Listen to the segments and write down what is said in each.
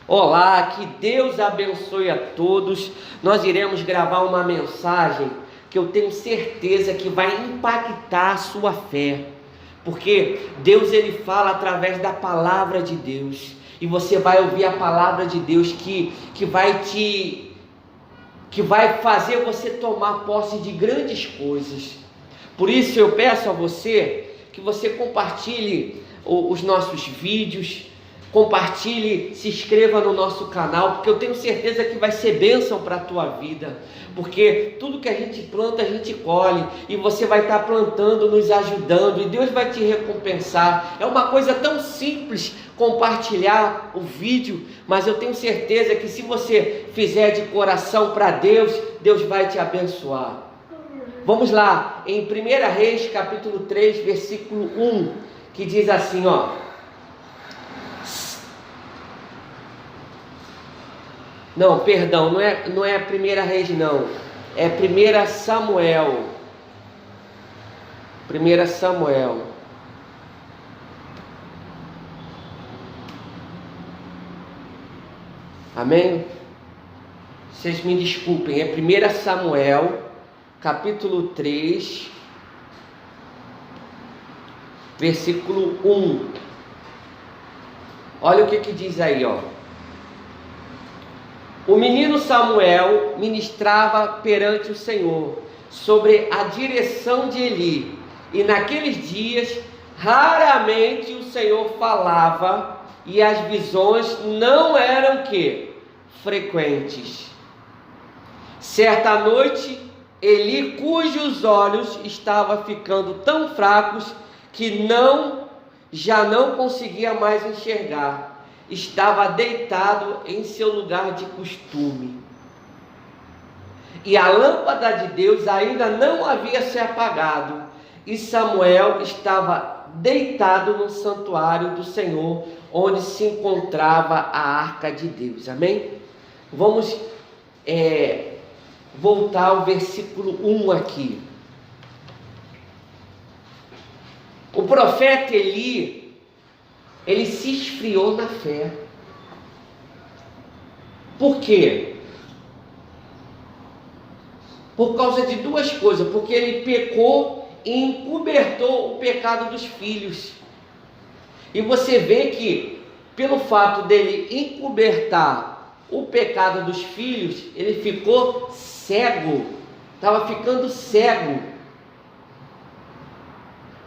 Olá, que Deus abençoe a todos. Nós iremos gravar uma mensagem que eu tenho certeza que vai impactar a sua fé, porque Deus ele fala através da palavra de Deus, e você vai ouvir a palavra de Deus que vai fazer você tomar posse de grandes coisas. Por isso eu peço a você que você compartilhe os nossos vídeos, compartilhe, se inscreva no nosso canal, porque eu tenho certeza que vai ser bênção para a tua vida, porque tudo que a gente planta, a gente colhe, e você vai estar plantando, nos ajudando, e Deus vai te recompensar. É uma coisa tão simples compartilhar o vídeo, mas eu tenho certeza que se você fizer de coração para Deus, Deus vai te abençoar. Vamos lá, em 1 Reis, capítulo 3, versículo 1, que diz assim, ó. Não, perdão, não é 1 Reis não, é 1 Samuel. 1 Samuel. Amém? Vocês me desculpem, é 1 Samuel, capítulo 3, versículo 1. Olha o que diz aí, ó. O menino Samuel ministrava perante o Senhor sobre a direção de Eli, e naqueles dias raramente o Senhor falava, e as visões não eram frequentes. Certa noite, Eli, cujos olhos estavam ficando tão fracos que já não conseguia mais enxergar, estava deitado em seu lugar de costume, e a lâmpada de Deus ainda não havia se apagado, e Samuel estava deitado no santuário do Senhor, onde se encontrava a arca de Deus. Amém? Vamos voltar ao versículo 1 aqui. O profeta Eli, ele se esfriou na fé. Por quê? Por causa de duas coisas. Porque ele pecou e encobertou o pecado dos filhos. E você vê que, pelo fato dele encobertar o pecado dos filhos, ele ficou cego. Estava ficando cego.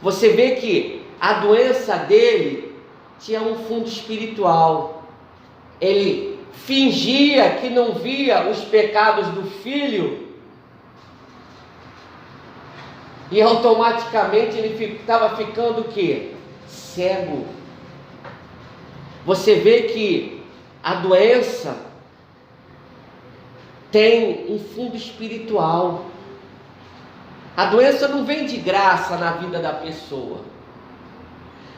Você vê que a doença dele tinha um fundo espiritual. Ele fingia que não via os pecados do filho, e automaticamente ele estava ficando cego. Você vê que a doença tem um fundo espiritual. A doença não vem de graça na vida da pessoa.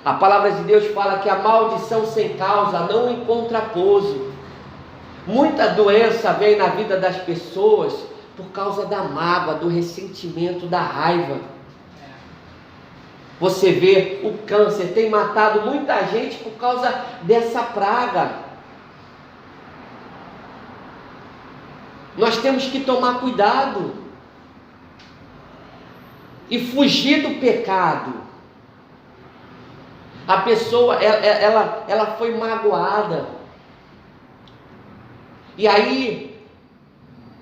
A palavra de Deus fala que a maldição sem causa não encontra pouso. Muita doença vem na vida das pessoas por causa da mágoa, do ressentimento, da raiva. Você vê, o câncer tem matado muita gente por causa dessa praga. Nós temos que tomar cuidado e fugir do pecado. A pessoa, ela foi magoada, e aí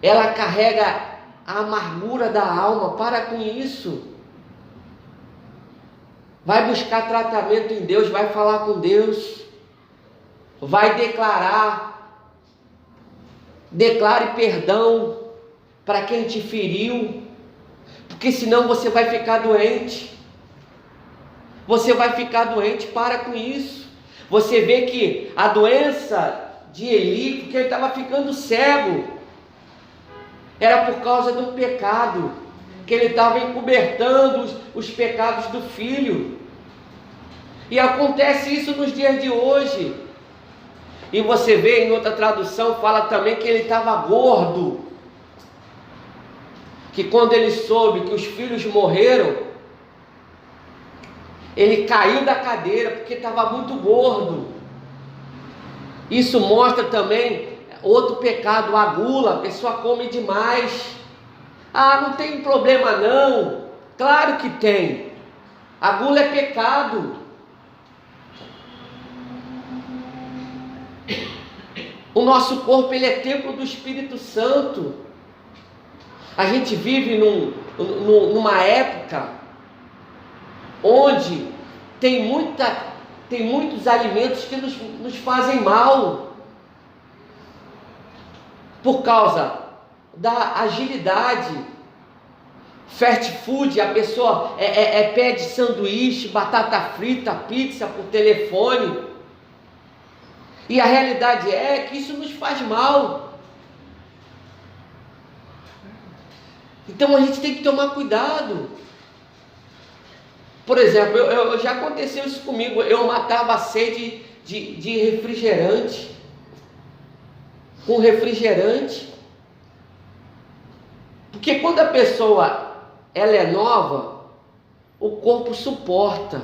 ela carrega a amargura da alma. Para com isso. Vai buscar tratamento em Deus, vai falar com Deus, vai declare perdão para quem te feriu, porque senão você vai ficar doente. Você vai ficar doente. Para com isso. Você vê que a doença de Eli, porque ele estava ficando cego, era por causa do pecado, que ele estava encobertando os pecados do filho. E acontece isso nos dias de hoje. E você vê, em outra tradução, fala também que ele estava gordo, que quando ele soube que os filhos morreram, ele caiu da cadeira, porque estava muito gordo. Isso mostra também outro pecado, a gula. A pessoa come demais. Ah, não tem problema não. Claro que tem. A gula é pecado. O nosso corpo, ele é templo do Espírito Santo. A gente vive numa época onde tem muitos alimentos que nos fazem mal, por causa da agilidade. Fast food, a pessoa pede sanduíche, batata frita, pizza por telefone. E a realidade é que isso nos faz mal. Então a gente tem que tomar cuidado. Por exemplo, já aconteceu isso comigo. Eu matava a sede de refrigerante. Com refrigerante. Porque quando a pessoa ela é nova, o corpo suporta.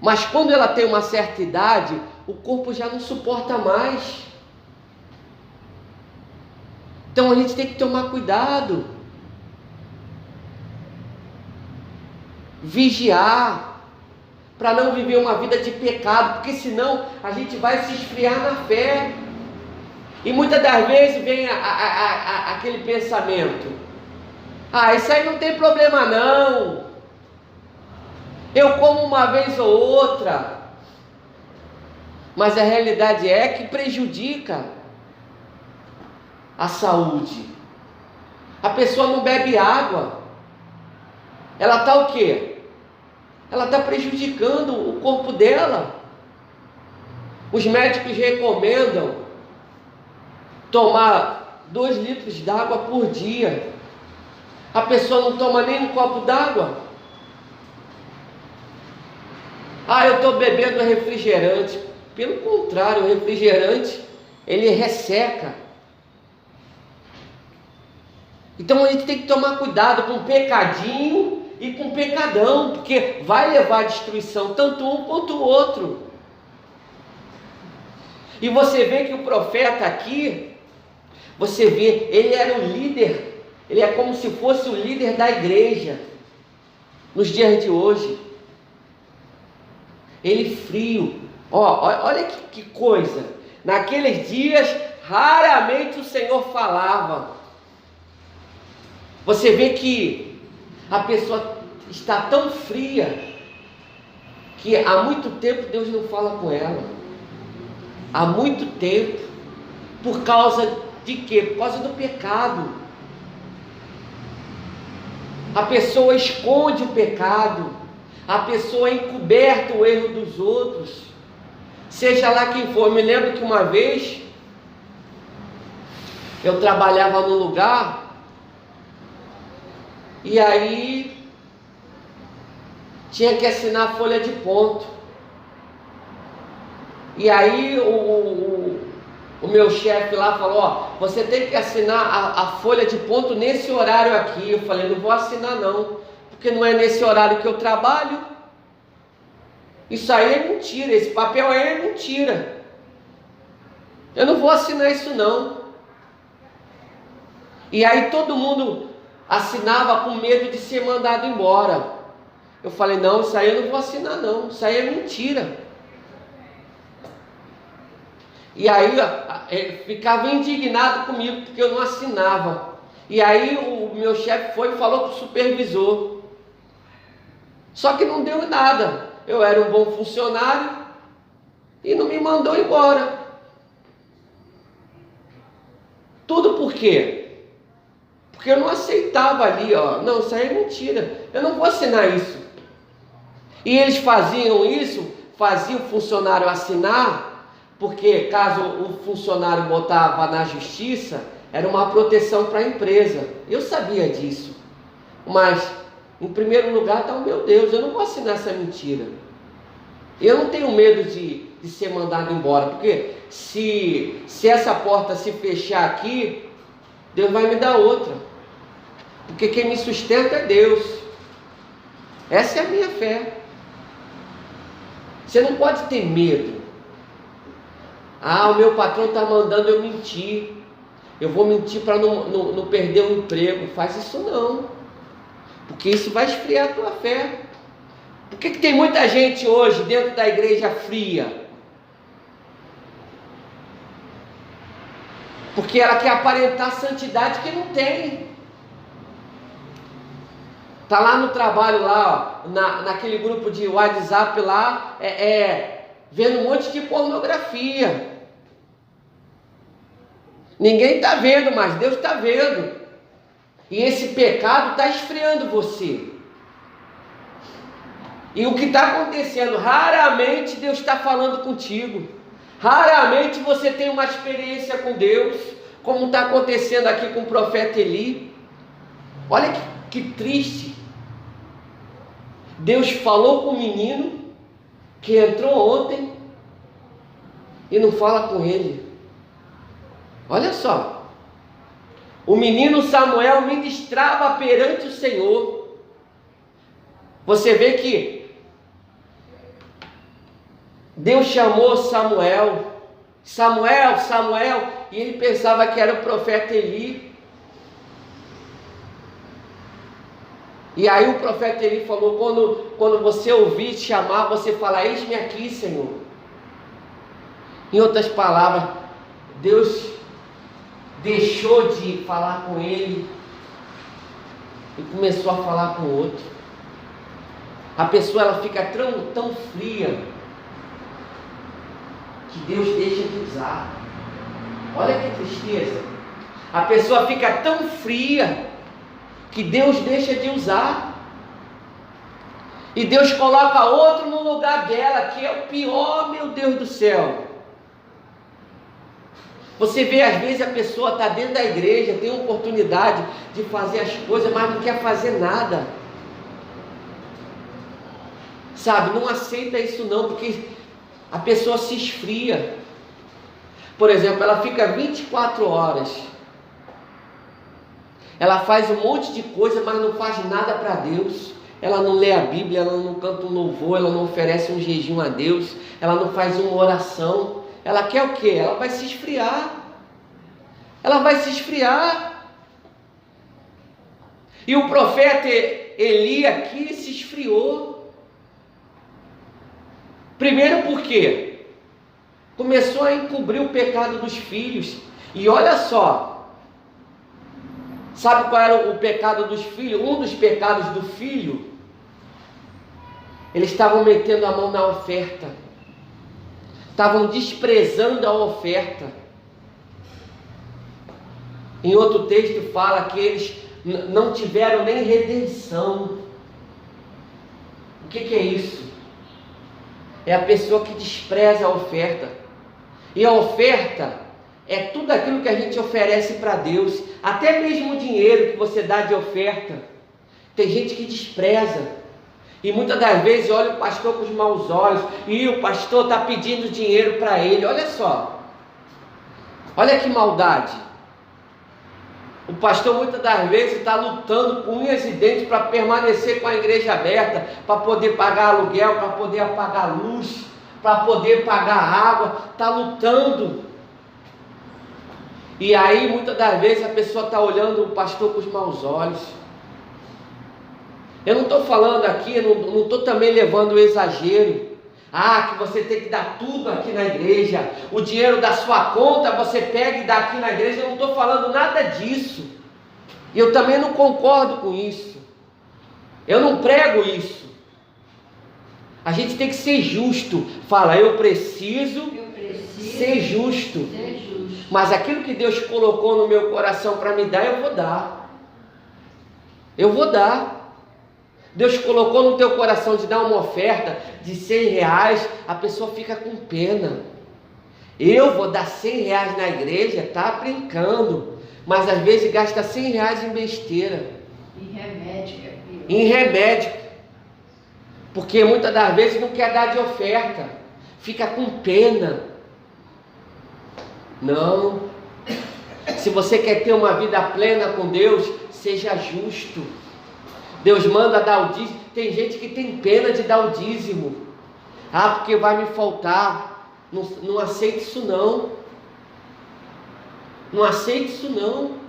Mas quando ela tem uma certa idade, o corpo já não suporta mais. Então a gente tem que tomar cuidado. Vigiar, para não viver uma vida de pecado, porque senão a gente vai se esfriar na fé. E muitas das vezes vem aquele pensamento: ah, isso aí não tem problema não, eu como uma vez ou outra. Mas a realidade é que prejudica a saúde. A pessoa não bebe água, ela está o quê? Ela está prejudicando o corpo dela. Os médicos recomendam tomar 2 litros d'água por dia. A pessoa não toma nem um copo d'água. Ah, eu estou bebendo refrigerante. Pelo contrário, o refrigerante, ele resseca. Então a gente tem que tomar cuidado com o pecadinho e com o pecadão, porque vai levar à destruição, tanto um quanto o outro. E você vê que o profeta aqui, você vê, ele era o líder, ele é como se fosse o líder da igreja, nos dias de hoje. Ele frio. Olha que coisa. Naqueles dias, raramente o Senhor falava. Você vê que a pessoa está tão fria que há muito tempo Deus não fala com ela. Há muito tempo. Por causa de quê? Por causa do pecado. A pessoa esconde o pecado. A pessoa encoberta o erro dos outros. Seja lá quem for. Eu me lembro que uma vez eu trabalhava num lugar e aí tinha que assinar a folha de ponto. E aí o meu chefe lá falou: você tem que assinar a folha de ponto nesse horário aqui. Eu falei: não vou assinar não, porque não é nesse horário que eu trabalho. Isso aí é mentira, esse papel aí é mentira. Eu não vou assinar isso não. E aí todo mundo assinava com medo de ser mandado embora. Eu falei: não, isso aí eu não vou assinar não, isso aí é mentira. E aí ficava indignado comigo porque eu não assinava. E aí o meu chefe foi e falou para o supervisor. Só que não deu nada. Eu era um bom funcionário e não me mandou embora. Tudo por quê? Porque eu não aceitava ali, não, isso aí é mentira, eu não vou assinar isso. E eles faziam isso, faziam o funcionário assinar, porque caso o funcionário botava na justiça, era uma proteção para a empresa. Eu sabia disso, mas em primeiro lugar está o meu Deus, eu não vou assinar essa mentira. Eu não tenho medo de ser mandado embora, porque se essa porta se fechar aqui, Deus vai me dar outra, porque quem me sustenta é Deus. Essa é a minha fé. Você não pode ter medo. Ah, o meu patrão está mandando eu mentir. Eu vou mentir para não perder o emprego. Faz isso não. Porque isso vai esfriar a tua fé. Por que tem muita gente hoje dentro da igreja fria? Porque ela quer aparentar santidade que não tem. Está lá no trabalho, lá, ó, naquele grupo de WhatsApp lá, vendo um monte de pornografia. Ninguém está vendo, mas Deus está vendo. E esse pecado está esfriando você. E o que está acontecendo? Raramente Deus está falando contigo. Raramente você tem uma experiência com Deus, como está acontecendo aqui com o profeta Eli. Olha que triste. Deus falou com o menino que entrou ontem e não fala com ele. Olha só. O menino Samuel ministrava perante o Senhor. Você vê que Deus chamou Samuel, Samuel, e ele pensava que era o profeta Eli. E aí o profeta Eli falou, quando você ouvir chamar, você fala, eis-me aqui, Senhor. Em outras palavras, Deus deixou de falar com ele e começou a falar com o outro. A pessoa ela fica tão fria que Deus deixa de usar. Olha que tristeza. A pessoa fica tão fria que Deus deixa de usar. E Deus coloca outro no lugar dela, que é o pior, meu Deus do céu. Você vê, às vezes a pessoa está dentro da igreja, tem oportunidade de fazer as coisas, mas não quer fazer nada. Sabe, não aceita isso não, porque a pessoa se esfria. Por exemplo, ela fica 24 horas. Ela faz um monte de coisa, mas não faz nada para Deus. Ela não lê a Bíblia, ela não canta um louvor, ela não oferece um jejum a Deus, ela não faz uma oração. Ela quer o quê? Ela vai se esfriar. Ela vai se esfriar. E o profeta Eli aqui se esfriou. Primeiro porque começou a encobrir o pecado dos filhos. E olha só, sabe qual era o pecado dos filhos? Um dos pecados do filho, eles estavam metendo a mão na oferta, estavam desprezando a oferta. Em outro texto fala que eles não tiveram nem redenção. O que é isso? É a pessoa que despreza a oferta. E a oferta é tudo aquilo que a gente oferece para Deus. Até mesmo o dinheiro que você dá de oferta. Tem gente que despreza. E muitas das vezes olha o pastor com os maus olhos. E o pastor está pedindo dinheiro para ele. Olha só. Olha que maldade. O pastor muitas das vezes está lutando com unhas e dentes para permanecer com a igreja aberta, para poder pagar aluguel, para poder pagar luz, para poder pagar água, está lutando. E aí muitas das vezes a pessoa está olhando o pastor com os maus olhos. Eu não estou falando aqui, não estou também levando o exagero. Que você tem que dar tudo aqui na igreja, o dinheiro da sua conta você pega e dá aqui na igreja. Eu não estou falando nada disso, e eu também não concordo com isso, eu não prego isso. A gente tem que ser justo. Fala, eu preciso ser justo, mas aquilo que Deus colocou no meu coração para me dar, eu vou dar. Deus colocou no teu coração de dar uma oferta de 100 reais, a pessoa fica com pena. Eu vou dar 100 reais na igreja, tá brincando, mas às vezes gasta 100 reais em besteira. Em remédio. Porque muitas das vezes não quer dar de oferta, fica com pena. Não. Se você quer ter uma vida plena com Deus, seja justo. Deus manda dar o dízimo. Tem gente que tem pena de dar o dízimo. Porque vai me faltar. Não aceite isso não. Não aceite isso não.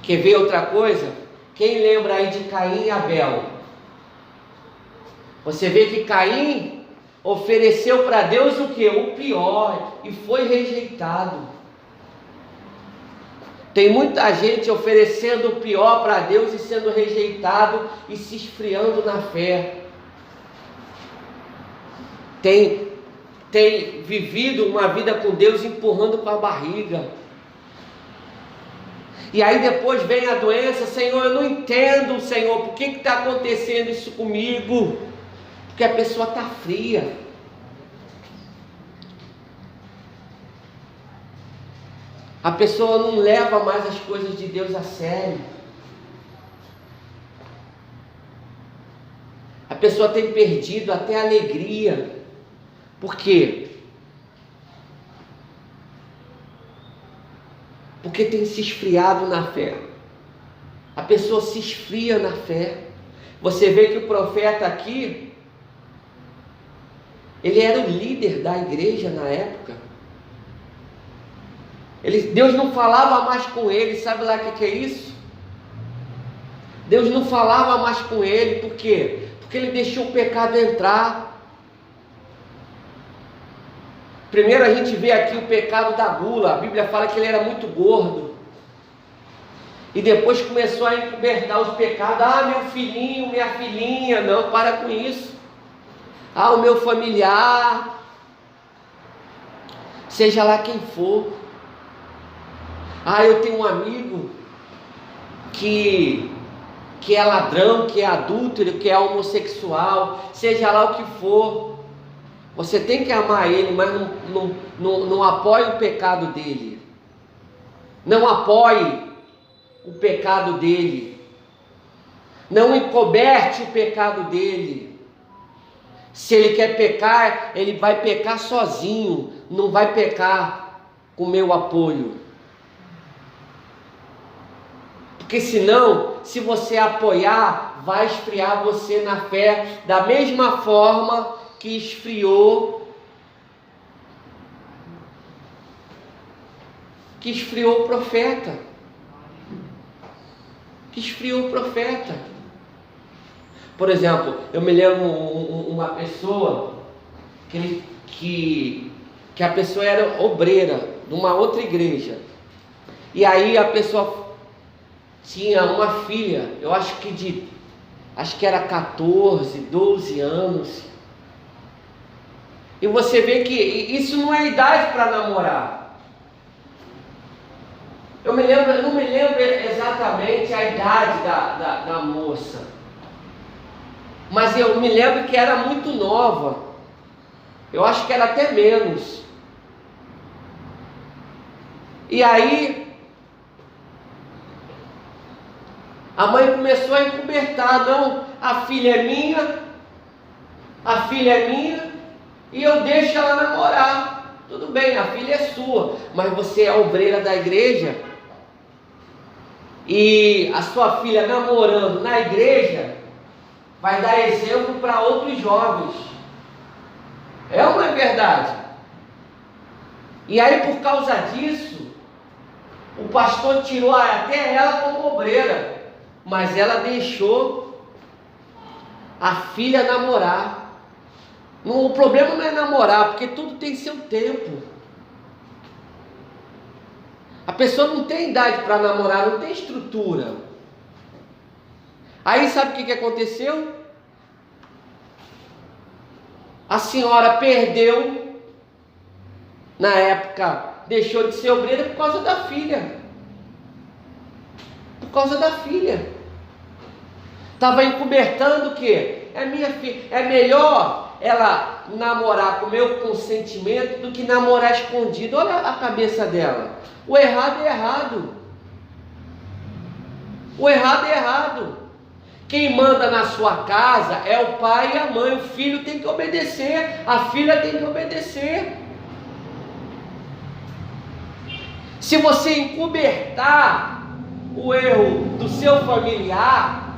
Quer ver outra coisa? Quem lembra aí de Caim e Abel? Você vê que Caim ofereceu para Deus o que? O pior, e foi rejeitado. Tem muita gente oferecendo o pior para Deus e sendo rejeitado e se esfriando na fé. Tem vivido uma vida com Deus empurrando com a barriga. E aí depois vem a doença. Senhor, eu não entendo, Senhor, por que está acontecendo isso comigo? Porque a pessoa está fria. A pessoa não leva mais as coisas de Deus a sério. A pessoa tem perdido até a alegria. Por quê? Porque tem se esfriado na fé. A pessoa se esfria na fé. Você vê que o profeta aqui, ele era o líder da igreja na época. Deus não falava mais com ele. Sabe lá o que é isso? Deus não falava mais com ele. Por quê? Porque ele deixou o pecado entrar. Primeiro a gente vê aqui o pecado da gula. A Bíblia fala que ele era muito gordo. E depois começou a encobertar os pecados. Ah, meu filhinho, minha filhinha. Não, para com isso. Ah, o meu familiar. Seja lá quem for. Ah, eu tenho um amigo que é ladrão, que é adúltero, que é homossexual. Seja lá o que for. Você tem que amar ele, mas não apoie o pecado dele. Não apoie o pecado dele. Não encoberte o pecado dele. Se ele quer pecar, ele vai pecar sozinho. Não vai pecar com meu apoio. Porque senão, se você apoiar, vai esfriar você na fé da mesma forma que esfriou o profeta. Que esfriou o profeta. Por exemplo, eu me lembro uma pessoa que a pessoa era obreira de uma outra igreja. E aí a pessoa tinha uma filha, eu acho que era 14, 12 anos. E você vê que isso não é idade para namorar. Eu não me lembro exatamente a idade da moça. Mas eu me lembro que era muito nova. Eu acho que era até menos. E aí a mãe começou a encobertar. Não, a filha é minha. E eu deixo ela namorar. Tudo bem, a filha é sua, mas você é obreira da igreja. E a sua filha namorando na igreja vai dar exemplo para outros jovens. É ou não é verdade? E aí, por causa disso, o pastor tirou até ela como obreira, mas ela deixou a filha namorar. O problema não é namorar, porque tudo tem seu tempo. A pessoa não tem idade para namorar, não tem estrutura. Aí sabe o que aconteceu? A senhora perdeu, na época, deixou de ser obreira por causa da filha. Por causa da filha. Estava encobertando o quê? É minha filha. É melhor ela namorar com o meu consentimento do que namorar escondido. Olha a cabeça dela. O errado é errado. O errado é errado. Quem manda na sua casa é o pai e a mãe. O filho tem que obedecer. A filha tem que obedecer. Se você encobertar o erro do seu familiar,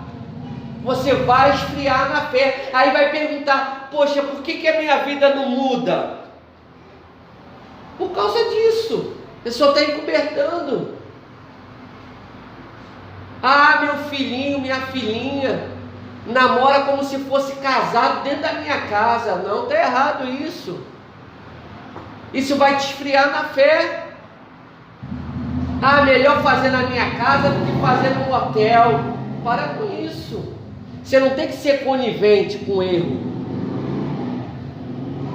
você vai esfriar na fé. Aí vai perguntar: poxa, por que a minha vida não muda? Por causa disso. A pessoa está encobertando. Ah, meu filhinho, minha filhinha namora como se fosse casado dentro da minha casa. Não, está errado isso. Isso vai te esfriar na fé. Ah, melhor fazer na minha casa do que fazer no hotel. Para com isso. Você não tem que ser conivente com o erro.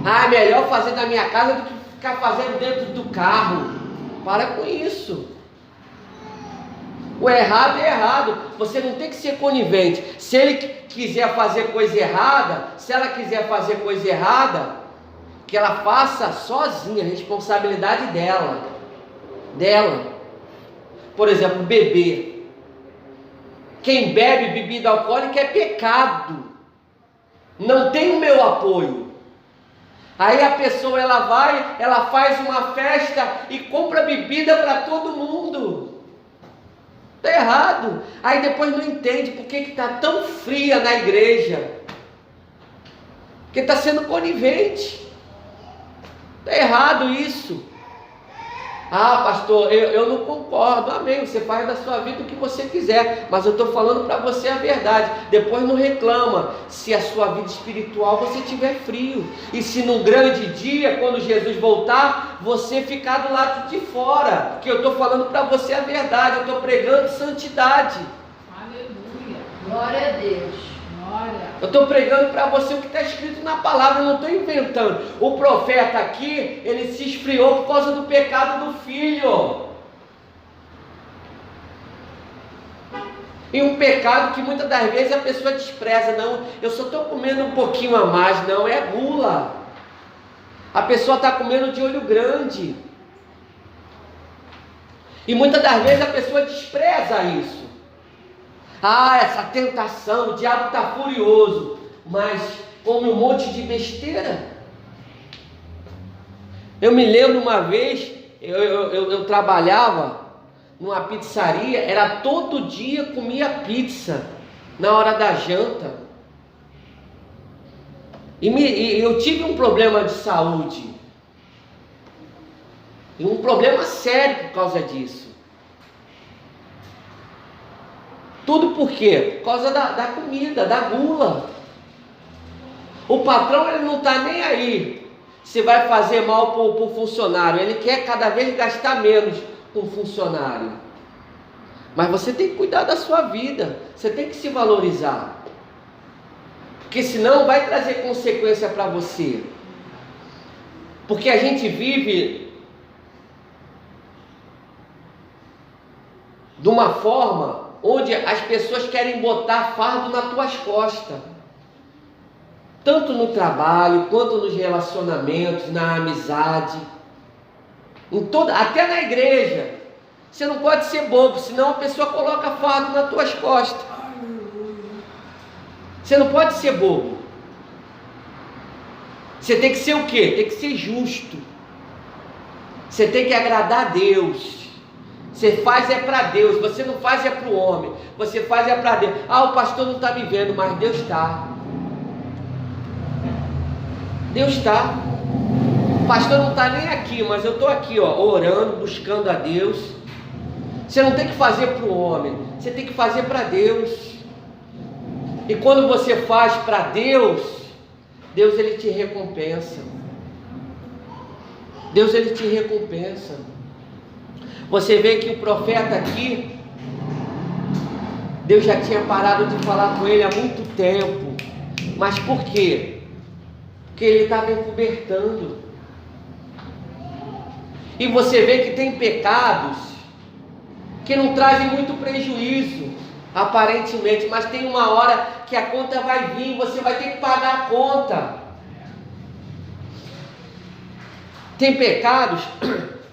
Ah, melhor fazer na minha casa do que ficar fazendo dentro do carro. Para com isso. O errado é errado. Você não tem que ser conivente. Se ele quiser fazer coisa errada, se ela quiser fazer coisa errada, que ela faça sozinha, responsabilidade dela. Por exemplo, beber. Quem bebe bebida alcoólica é pecado. Não tem o meu apoio. Aí a pessoa ela faz uma festa e compra bebida para todo mundo. Está errado. Aí depois não entende por que está tão fria na igreja. Porque está sendo conivente. Está errado isso. Ah, pastor, eu não concordo. Amém, você faz da sua vida o que você quiser, mas eu estou falando para você a verdade. Depois não reclama se a sua vida espiritual você tiver frio, e se num grande dia, quando Jesus voltar, você ficar do lado de fora, porque eu estou falando para você a verdade. Eu estou pregando santidade. Aleluia, glória a Deus. Eu estou pregando para você o que está escrito na palavra, eu não estou inventando. O profeta aqui, ele se esfriou por causa do pecado do filho. E um pecado que muitas das vezes a pessoa despreza. Não, eu só estou comendo um pouquinho a mais. Não, é gula. A pessoa está comendo de olho grande. E muitas das vezes a pessoa despreza isso. Ah, essa tentação, o diabo está furioso, mas come um monte de besteira. Eu me lembro uma vez, eu trabalhava numa pizzaria, era todo dia comia pizza, na hora da janta. E eu tive um problema de saúde, e um problema sério por causa disso. Tudo por quê? Por causa da comida, da gula. O patrão, ele não está nem aí se vai fazer mal para o funcionário. Ele quer cada vez gastar menos com o funcionário. Mas você tem que cuidar da sua vida. Você tem que se valorizar. Porque senão vai trazer consequência para você. Porque a gente vive de uma forma onde as pessoas querem botar fardo nas tuas costas, tanto no trabalho, quanto nos relacionamentos, na amizade, até na igreja. Você não pode ser bobo, senão a pessoa coloca fardo nas tuas costas. Você não pode ser bobo. Você tem que ser o quê? Tem que ser justo. Você tem que agradar a Deus. Você faz é para Deus, você não faz é para o homem, você faz é para Deus. Ah, o pastor não está me vendo, mas Deus está. Deus está. O pastor não está nem aqui, mas eu estou aqui, orando, buscando a Deus. Você não tem que fazer para o homem, você tem que fazer para Deus. E quando você faz para Deus, Deus ele te recompensa. Deus ele te recompensa. Você vê que o profeta aqui, Deus já tinha parado de falar com ele há muito tempo. Mas por quê? Porque ele estava encobertando. E você vê que tem pecados que não trazem muito prejuízo, aparentemente, mas tem uma hora que a conta vai vir, você vai ter que pagar a conta. Tem pecados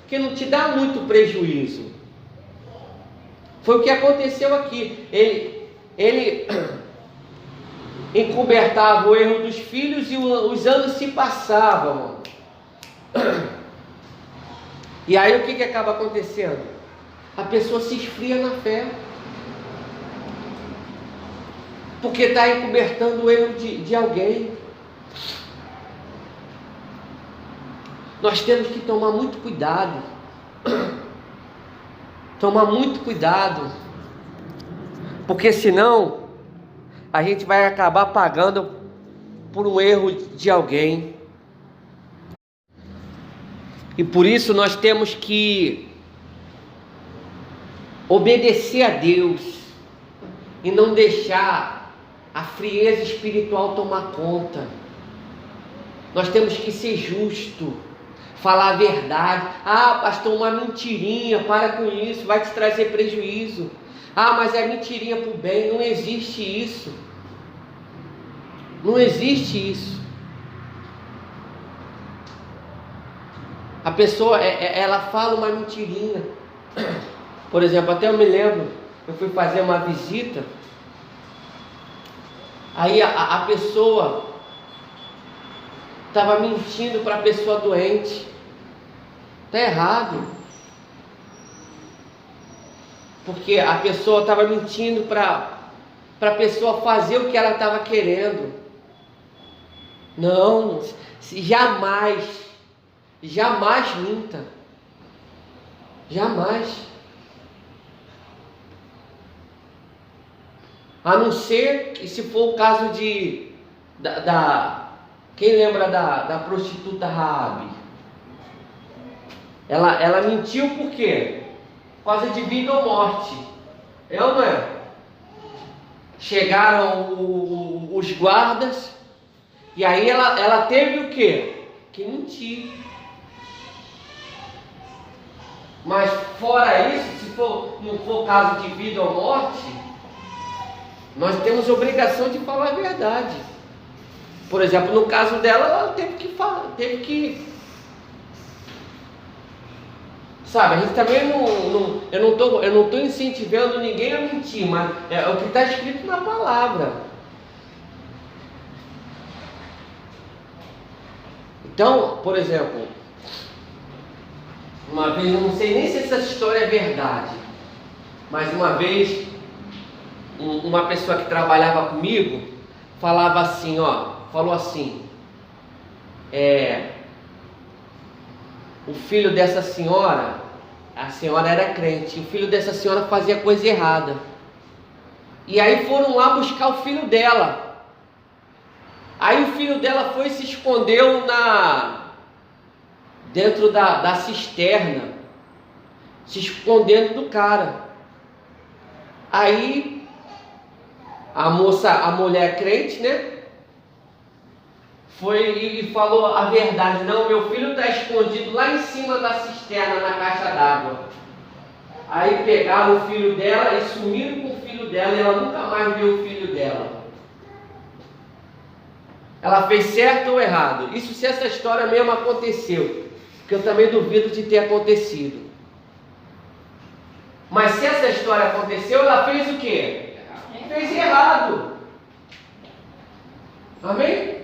que não te dá muito prejuízo. Foi o que aconteceu aqui. Ele encobertava o erro dos filhos e os anos se passavam. E aí o que acaba acontecendo? A pessoa se esfria na fé. porque está encobertando o erro de alguém. Nós temos que tomar muito cuidado. Tomar muito cuidado. Porque senão a gente vai acabar pagando por um erro de alguém. E por isso nós temos que obedecer a Deus e não deixar a frieza espiritual tomar conta. Nós temos que ser justo, falar a verdade. Ah, pastor, uma mentirinha, para com isso, vai te trazer prejuízo. Ah, mas é mentirinha para o bem. Não existe isso. Não existe isso. A pessoa, ela fala uma mentirinha. Por exemplo, até eu me lembro, eu fui fazer uma visita, aí a pessoa estava mentindo para a pessoa doente. Está errado. Porque a pessoa estava mentindo para a pessoa fazer o que ela estava querendo. Não, jamais minta. Jamais. A não ser que se for o caso quem lembra da prostituta Raabe? Ela mentiu por quê? Por causa de vida ou morte. É ou não é? Chegaram os guardas e aí ela teve o quê? Que mentir. Mas fora isso, se não for caso de vida ou morte, nós temos obrigação de falar a verdade. Por exemplo, no caso dela, ela teve que sabe, a gente também eu não estou incentivando ninguém a mentir, mas é o que está escrito na palavra. Então, por exemplo, uma vez, eu não sei nem se essa história é verdade, mas uma vez uma pessoa que trabalhava comigo falava assim, falou assim, o filho dessa senhora, a senhora era crente, o filho dessa senhora fazia coisa errada. E aí foram lá buscar o filho dela. Aí o filho dela foi e se escondeu dentro da cisterna, se escondendo do cara. Aí a mulher crente, né? Foi e falou a verdade. Não, meu filho está escondido lá em cima da cisterna, na caixa d'água. Aí pegaram o filho dela e sumiram com o filho dela, e ela nunca mais viu o filho dela. Ela fez certo ou errado? Isso se essa história mesmo aconteceu, porque eu também duvido de ter acontecido. Mas se essa história aconteceu, ela fez o quê? Fez errado. Amém?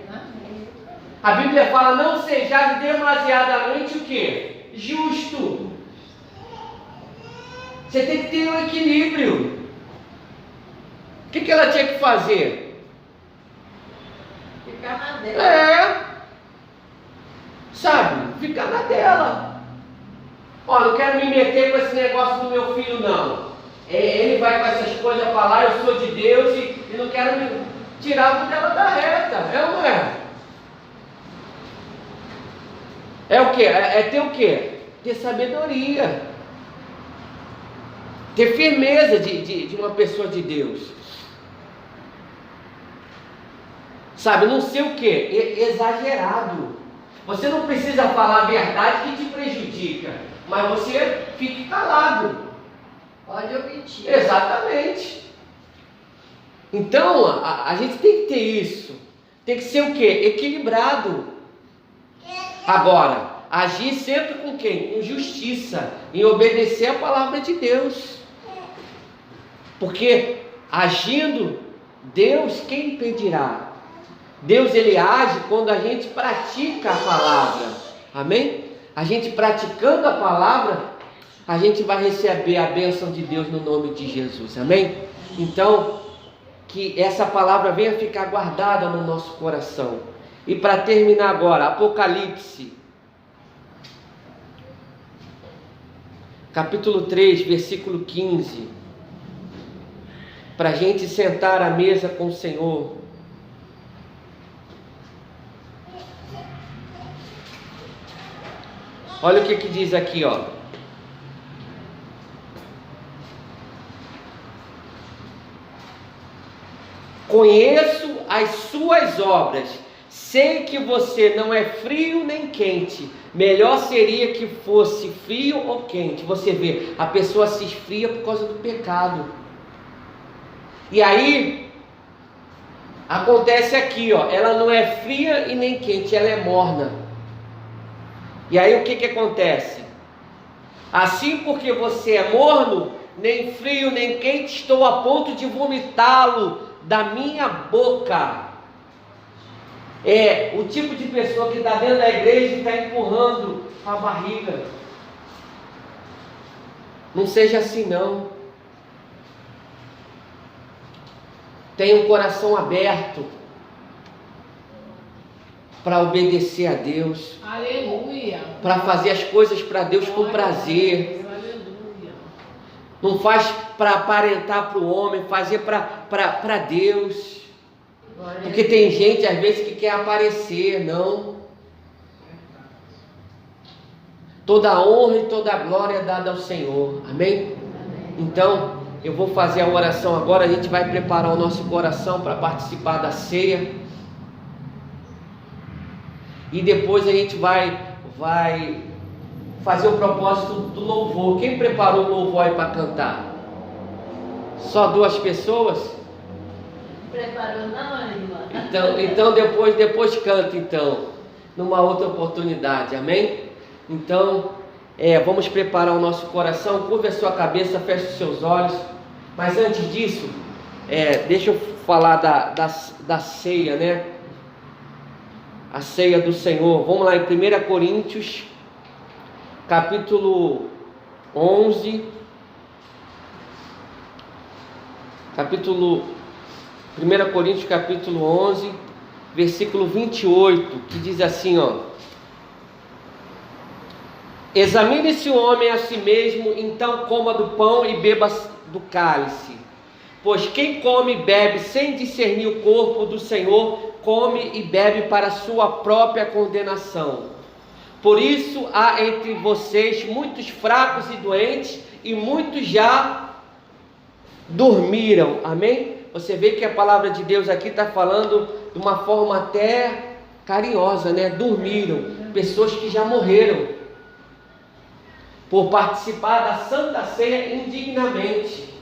A Bíblia fala, não sejais demasiadamente o quê? Justo. Você tem que ter um equilíbrio. O que ela tinha que fazer? Ficar na dela. Sabe? Ficar na dela. Não quero me meter com esse negócio do meu filho, não. Ele vai com essas coisas para lá, eu sou de Deus e não quero me tirar dela da reta. É ou não é? É o quê? É ter o quê? Ter sabedoria. Ter firmeza de uma pessoa de Deus. Sabe, não ser o quê? Exagerado. Você não precisa falar a verdade que te prejudica, mas você fique calado. Pode omitir. Exatamente. Então, a gente tem que ter isso. Tem que ser o quê? Equilibrado. Agora, agir sempre com quem? Com justiça, em obedecer a palavra de Deus. Porque agindo, Deus, quem impedirá? Deus, ele age quando a gente pratica a palavra. Amém? A gente praticando a palavra, a gente vai receber a bênção de Deus no nome de Jesus. Amém? Então, que essa palavra venha ficar guardada no nosso coração. E para terminar agora, Apocalipse, capítulo 3, versículo 15. Para a gente sentar à mesa com o Senhor. Olha o que diz aqui, ó. Conheço as suas obras, sei que você não é frio nem quente. Melhor seria que fosse frio ou quente. Você vê, a pessoa se esfria por causa do pecado. E aí, acontece aqui, ó, ela não é fria e nem quente, ela é morna. E aí o que acontece? Assim, porque você é morno, nem frio nem quente, estou a ponto de vomitá-lo da minha boca. É o tipo de pessoa que está dentro da igreja e está empurrando a barriga. Não seja assim não. Tenha um coração aberto para obedecer a Deus. Aleluia. Para fazer as coisas para Deus com prazer. Aleluia. Não faz para aparentar para o homem, fazer para Deus. Porque tem gente às vezes que quer aparecer, não. Toda a honra e toda a glória é dada ao Senhor, amém? Então, eu vou fazer a oração agora, a gente vai preparar o nosso coração para participar da ceia. E depois a gente vai fazer o propósito do louvor. Quem preparou o louvor aí para cantar? Só 2 pessoas? Preparou não, irmã? Então depois canta então, numa outra oportunidade, amém? Então, vamos preparar o nosso coração, curva a sua cabeça, feche os seus olhos. Mas antes disso, deixa eu falar da ceia, né? A ceia do Senhor. Vamos lá em 1 Coríntios, capítulo 11. 1 Coríntios, capítulo 11, versículo 28, que diz assim, ó. Examine-se o homem a si mesmo, então coma do pão e beba do cálice. Pois quem come e bebe sem discernir o corpo do Senhor, come e bebe para a sua própria condenação. Por isso há entre vocês muitos fracos e doentes, e muitos já dormiram. Amém? Você vê que a palavra de Deus aqui está falando de uma forma até carinhosa, né? Dormiram. Pessoas que já morreram por participar da Santa Ceia indignamente,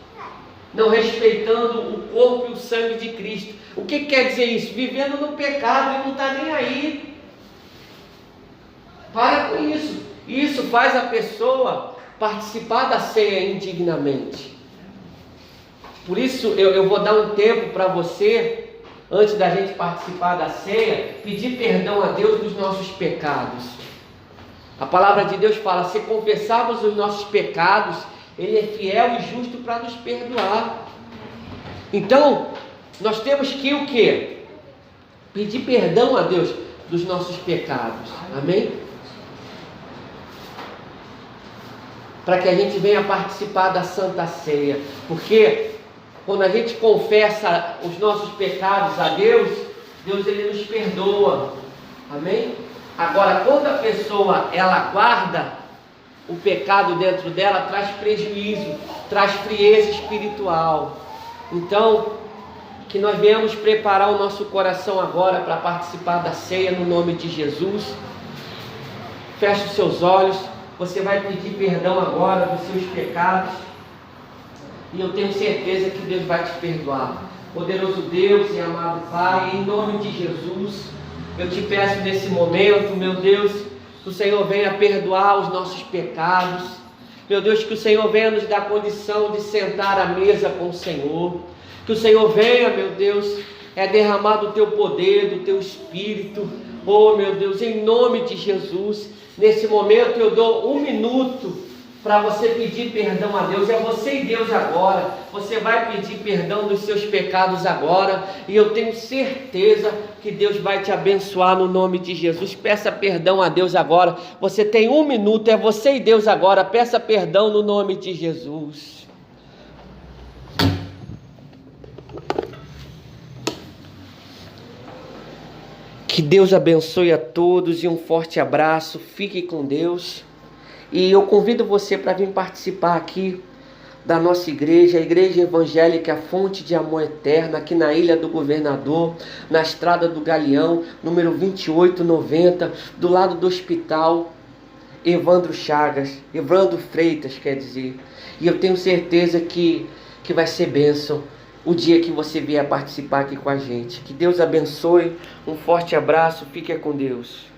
não respeitando o corpo e o sangue de Cristo. O que quer dizer isso? Vivendo no pecado e não está nem aí. Para com isso. Isso faz a pessoa participar da ceia indignamente. Por isso eu vou dar um tempo para você, antes da gente participar da ceia, pedir perdão a Deus dos nossos pecados. A palavra de Deus fala, se confessarmos os nossos pecados, Ele é fiel e justo para nos perdoar. Então, nós temos que o quê? Pedir perdão a Deus dos nossos pecados. Amém? Para que a gente venha participar da Santa Ceia. Porque quando a gente confessa os nossos pecados a Deus, Deus Ele nos perdoa. Amém? Agora, quando a pessoa ela guarda o pecado dentro dela, traz prejuízo, traz frieza espiritual. Então, que nós venhamos preparar o nosso coração agora para participar da ceia no nome de Jesus. Feche os seus olhos. Você vai pedir perdão agora dos seus pecados. E eu tenho certeza que Deus vai te perdoar. Poderoso Deus e amado Pai, em nome de Jesus, eu te peço nesse momento, meu Deus, que o Senhor venha perdoar os nossos pecados. Meu Deus, que o Senhor venha nos dar condição de sentar à mesa com o Senhor. Que o Senhor venha, meu Deus, derramar do teu poder, do teu Espírito. Oh, meu Deus, em nome de Jesus, nesse momento eu dou 1 minuto para você pedir perdão a Deus. É você e Deus agora. Você vai pedir perdão dos seus pecados agora, e eu tenho certeza que Deus vai te abençoar no nome de Jesus. Peça perdão a Deus agora. Você tem 1 minuto, é você e Deus agora. Peça perdão no nome de Jesus. Que Deus abençoe a todos e um forte abraço. Fique com Deus. E eu convido você para vir participar aqui da nossa igreja, a Igreja Evangélica Fonte de Amor Eterno, aqui na Ilha do Governador, na Estrada do Galeão, número 2890, do lado do Hospital Evandro Freitas, quer dizer. E eu tenho certeza que vai ser bênção o dia que você vier participar aqui com a gente. Que Deus abençoe, um forte abraço, fique com Deus.